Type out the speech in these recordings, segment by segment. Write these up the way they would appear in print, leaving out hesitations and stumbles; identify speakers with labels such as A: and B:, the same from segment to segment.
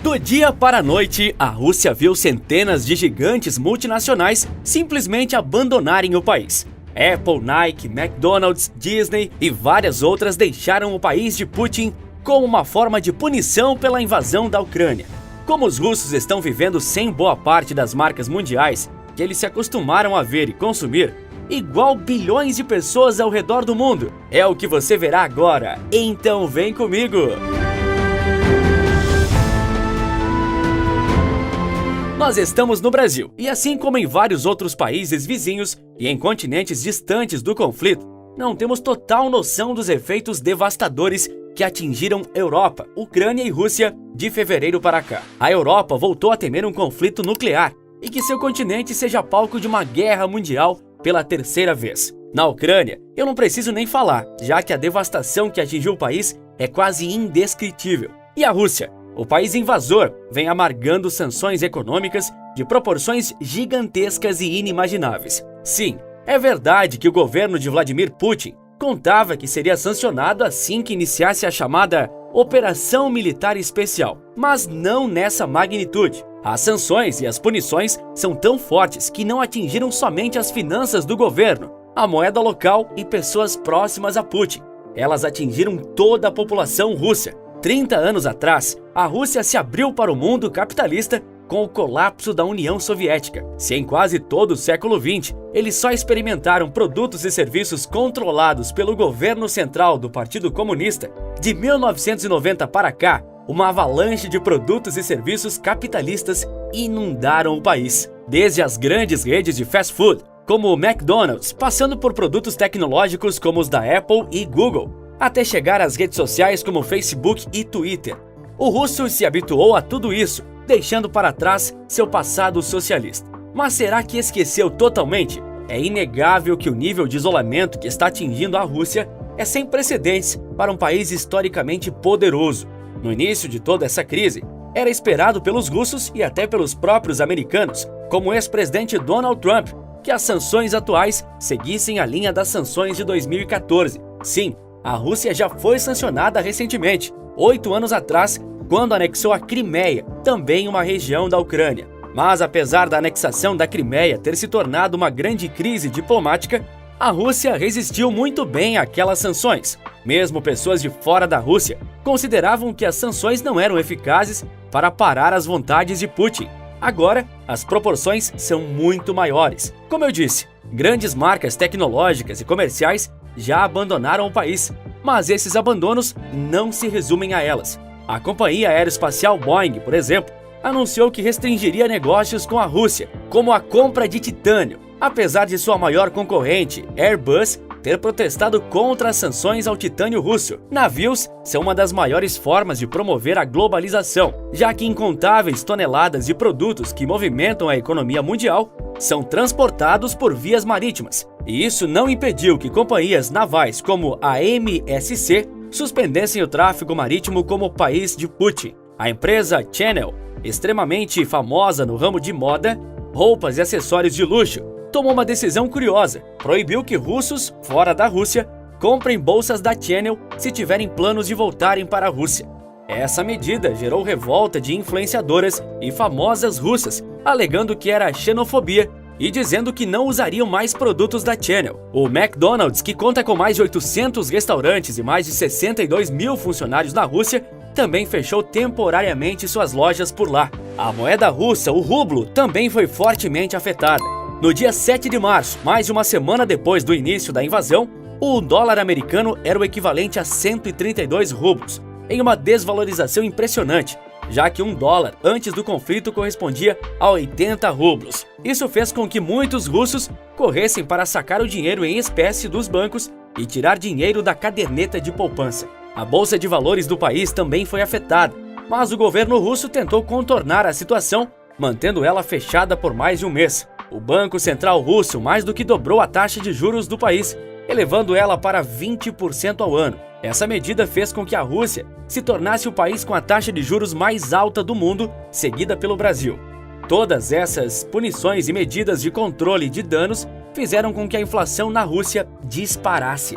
A: Do dia para a noite, a Rússia viu centenas de gigantes multinacionais simplesmente abandonarem o país. Apple, Nike, McDonald's, Disney e várias outras deixaram o país de Putin como uma forma de punição pela invasão da Ucrânia. Como os russos estão vivendo sem boa parte das marcas mundiais que eles se acostumaram a ver e consumir, igual bilhões de pessoas ao redor do mundo, é o que você verá agora. Então vem comigo! Nós estamos no Brasil, e assim como em vários outros países vizinhos e em continentes distantes do conflito, não temos total noção dos efeitos devastadores que atingiram Europa, Ucrânia e Rússia de fevereiro para cá. A Europa voltou a temer um conflito nuclear e que seu continente seja palco de uma guerra mundial pela terceira vez. Na Ucrânia, eu não preciso nem falar, já que a devastação que atingiu o país é quase indescritível. E a Rússia? O país invasor vem amargando sanções econômicas de proporções gigantescas e inimagináveis. Sim, é verdade que o governo de Vladimir Putin contava que seria sancionado assim que iniciasse a chamada Operação Militar Especial, mas não nessa magnitude. As sanções e as punições são tão fortes que não atingiram somente as finanças do governo, a moeda local e pessoas próximas a Putin. Elas atingiram toda a população russa. 30 anos atrás, a Rússia se abriu para o mundo capitalista com o colapso da União Soviética. Se em quase todo o século XX, eles só experimentaram produtos e serviços controlados pelo governo central do Partido Comunista, de 1990 para cá, uma avalanche de produtos e serviços capitalistas inundaram o país. Desde as grandes redes de fast food, como o McDonald's, passando por produtos tecnológicos como os da Apple e Google, até chegar às redes sociais como Facebook e Twitter. O russo se habituou a tudo isso, deixando para trás seu passado socialista. Mas será que esqueceu totalmente? É inegável que o nível de isolamento que está atingindo a Rússia é sem precedentes para um país historicamente poderoso. No início de toda essa crise, era esperado pelos russos e até pelos próprios americanos, como o ex-presidente Donald Trump, que as sanções atuais seguissem a linha das sanções de 2014. Sim, a Rússia já foi sancionada recentemente, 8 anos atrás, quando anexou a Crimeia, também uma região da Ucrânia. Mas apesar da anexação da Crimeia ter se tornado uma grande crise diplomática, a Rússia resistiu muito bem àquelas sanções. Mesmo pessoas de fora da Rússia consideravam que as sanções não eram eficazes para parar as vontades de Putin. Agora, as proporções são muito maiores. Como eu disse, grandes marcas tecnológicas e comerciais já abandonaram o país, mas esses abandonos não se resumem a elas. A companhia aeroespacial Boeing, por exemplo, anunciou que restringiria negócios com a Rússia, como a compra de titânio, apesar de sua maior concorrente, Airbus, ter protestado contra as sanções ao titânio russo. Navios são uma das maiores formas de promover a globalização, já que incontáveis toneladas de produtos que movimentam a economia mundial são transportados por vias marítimas. E isso não impediu que companhias navais como a MSC suspendessem o tráfego marítimo como país de Putin. A empresa Chanel, extremamente famosa no ramo de moda, roupas e acessórios de luxo, tomou uma decisão curiosa. Proibiu que russos, fora da Rússia, comprem bolsas da Chanel se tiverem planos de voltarem para a Rússia. Essa medida gerou revolta de influenciadoras e famosas russas, alegando que era xenofobia e dizendo que não usariam mais produtos da Chanel. O McDonald's, que conta com mais de 800 restaurantes e mais de 62 mil funcionários na Rússia, também fechou temporariamente suas lojas por lá. A moeda russa, o rublo, também foi fortemente afetada. No dia 7 de março, mais de uma semana depois do início da invasão, o dólar americano era o equivalente a 132 rublos, em uma desvalorização impressionante, já que $1 antes do conflito correspondia a 80 rublos. Isso fez com que muitos russos corressem para sacar o dinheiro em espécie dos bancos e tirar dinheiro da caderneta de poupança. A bolsa de valores do país também foi afetada, mas o governo russo tentou contornar a situação, mantendo ela fechada por mais de um mês. O Banco Central Russo mais do que dobrou a taxa de juros do país, elevando ela para 20% ao ano. Essa medida fez com que a Rússia se tornasse o país com a taxa de juros mais alta do mundo, seguida pelo Brasil. Todas essas punições e medidas de controle de danos fizeram com que a inflação na Rússia disparasse.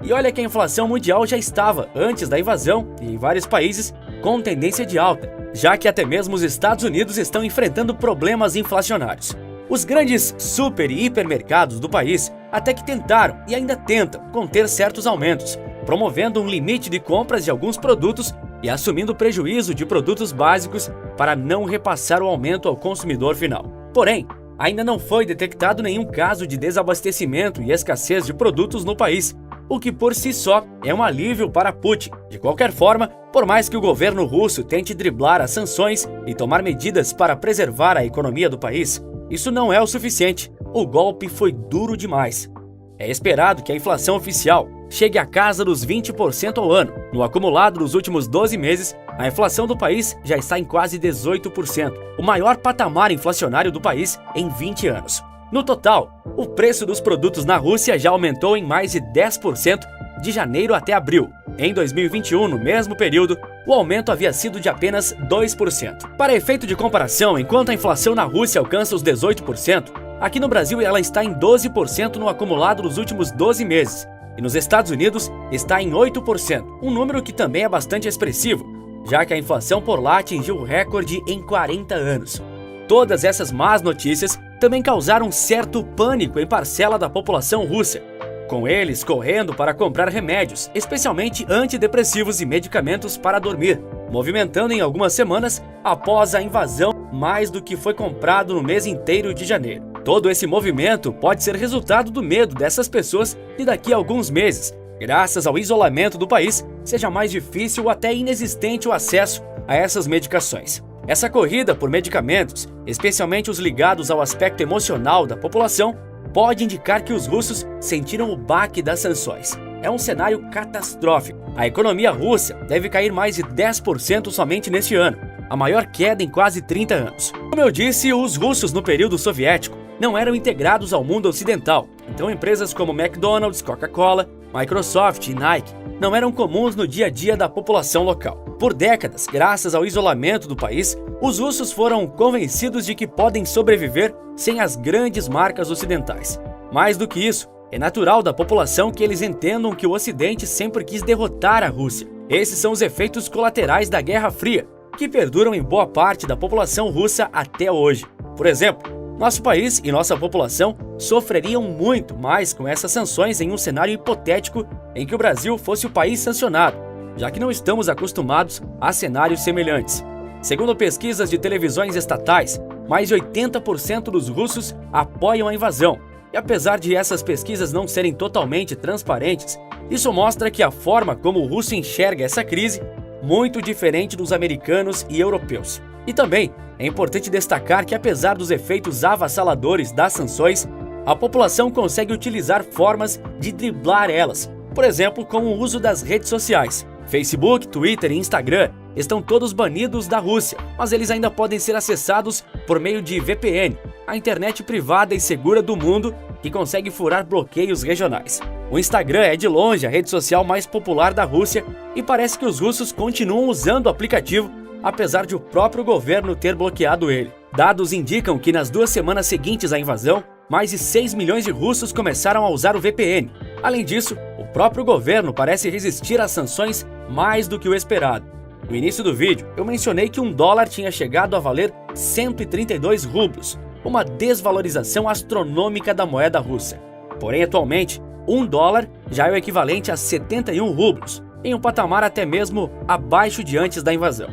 A: E olha que a inflação mundial já estava, antes da invasão, e em vários países, com tendência de alta. já que até mesmo os Estados Unidos estão enfrentando problemas inflacionários. Os grandes super e hipermercados do país até que tentaram e ainda tentam conter certos aumentos, promovendo um limite de compras de alguns produtos e assumindo prejuízo de produtos básicos para não repassar o aumento ao consumidor final. Porém, ainda não foi detectado nenhum caso de desabastecimento e escassez de produtos no país, o que por si só é um alívio para Putin. De qualquer forma, por mais que o governo russo tente driblar as sanções e tomar medidas para preservar a economia do país, isso não é o suficiente. O golpe foi duro demais. É esperado que a inflação oficial chegue à casa dos 20% ao ano. No acumulado dos últimos 12 meses, a inflação do país já está em quase 18%, o maior patamar inflacionário do país em 20 anos. No total, o preço dos produtos na Rússia já aumentou em mais de 10% de janeiro até abril. Em 2021, no mesmo período, o aumento havia sido de apenas 2%. Para efeito de comparação, enquanto a inflação na Rússia alcança os 18%, aqui no Brasil ela está em 12% no acumulado dos últimos 12 meses. E nos Estados Unidos está em 8%, um número que também é bastante expressivo, já que a inflação por lá atingiu o recorde em 40 anos. Todas essas más notícias também causaram certo pânico em parcela da população russa, com eles correndo para comprar remédios, especialmente antidepressivos e medicamentos para dormir, movimentando em algumas semanas após a invasão mais do que foi comprado no mês inteiro de janeiro. Todo esse movimento pode ser resultado do medo dessas pessoas de daqui a alguns meses, graças ao isolamento do país, seja mais difícil ou até inexistente o acesso a essas medicações. Essa corrida por medicamentos, especialmente os ligados ao aspecto emocional da população, pode indicar que os russos sentiram o baque das sanções. É um cenário catastrófico. A economia russa deve cair mais de 10% somente neste ano, a maior queda em quase 30 anos. Como eu disse, os russos no período soviético não eram integrados ao mundo ocidental, então empresas como McDonald's, Coca-Cola, Microsoft e Nike não eram comuns no dia a dia da população local. Por décadas, graças ao isolamento do país, os russos foram convencidos de que podem sobreviver sem as grandes marcas ocidentais. Mais do que isso, é natural da população que eles entendam que o Ocidente sempre quis derrotar a Rússia. Esses são os efeitos colaterais da Guerra Fria, que perduram em boa parte da população russa até hoje. Por exemplo, nosso país e nossa população sofreriam muito mais com essas sanções em um cenário hipotético em que o Brasil fosse o país sancionado, já que não estamos acostumados a cenários semelhantes. Segundo pesquisas de televisões estatais, mais de 80% dos russos apoiam a invasão. E apesar de essas pesquisas não serem totalmente transparentes, isso mostra que a forma como o russo enxerga essa crise é muito diferente dos americanos e europeus. E também é importante destacar que, apesar dos efeitos avassaladores das sanções, a população consegue utilizar formas de driblar elas, por exemplo, com o uso das redes sociais. Facebook, Twitter e Instagram estão todos banidos da Rússia, mas eles ainda podem ser acessados por meio de VPN, a internet privada e segura do mundo que consegue furar bloqueios regionais. O Instagram é de longe a rede social mais popular da Rússia e parece que os russos continuam usando o aplicativo, apesar de o próprio governo ter bloqueado ele. Dados indicam que nas 2 semanas seguintes à invasão, mais de 6 milhões de russos começaram a usar o VPN. Além disso, o próprio governo parece resistir às sanções mais do que o esperado. No início do vídeo, eu mencionei que $1 tinha chegado a valer 132 rublos, uma desvalorização astronômica da moeda russa. Porém, atualmente, $1 já é o equivalente a 71 rublos, em um patamar até mesmo abaixo de antes da invasão.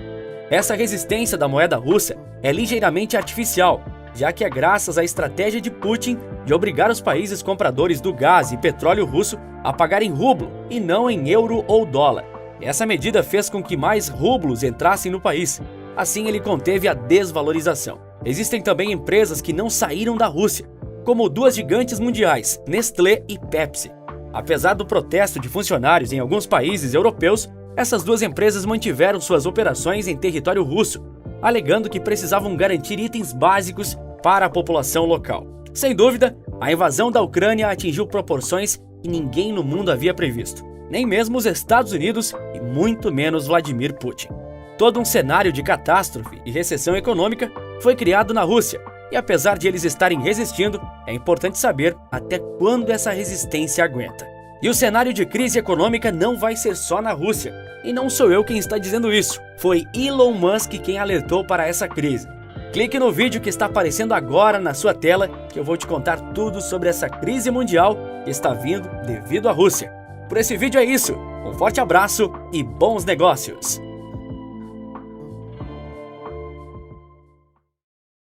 A: Essa resistência da moeda russa é ligeiramente artificial, já que é graças à estratégia de Putin de obrigar os países compradores do gás e petróleo russo a pagar em rublo e não em euro ou dólar. Essa medida fez com que mais rublos entrassem no país. Assim, ele conteve a desvalorização. Existem também empresas que não saíram da Rússia, como 2 gigantes mundiais, Nestlé e Pepsi. Apesar do protesto de funcionários em alguns países europeus, essas 2 empresas mantiveram suas operações em território russo, alegando que precisavam garantir itens básicos para a população local. Sem dúvida, a invasão da Ucrânia atingiu proporções que ninguém no mundo havia previsto, nem mesmo os Estados Unidos e muito menos Vladimir Putin. Todo um cenário de catástrofe e recessão econômica foi criado na Rússia, e apesar de eles estarem resistindo, é importante saber até quando essa resistência aguenta. E o cenário de crise econômica não vai ser só na Rússia. E não sou eu quem está dizendo isso, foi Elon Musk quem alertou para essa crise. Clique no vídeo que está aparecendo agora na sua tela que eu vou te contar tudo sobre essa crise mundial que está vindo devido à Rússia. Por esse vídeo é isso, um forte abraço e bons negócios!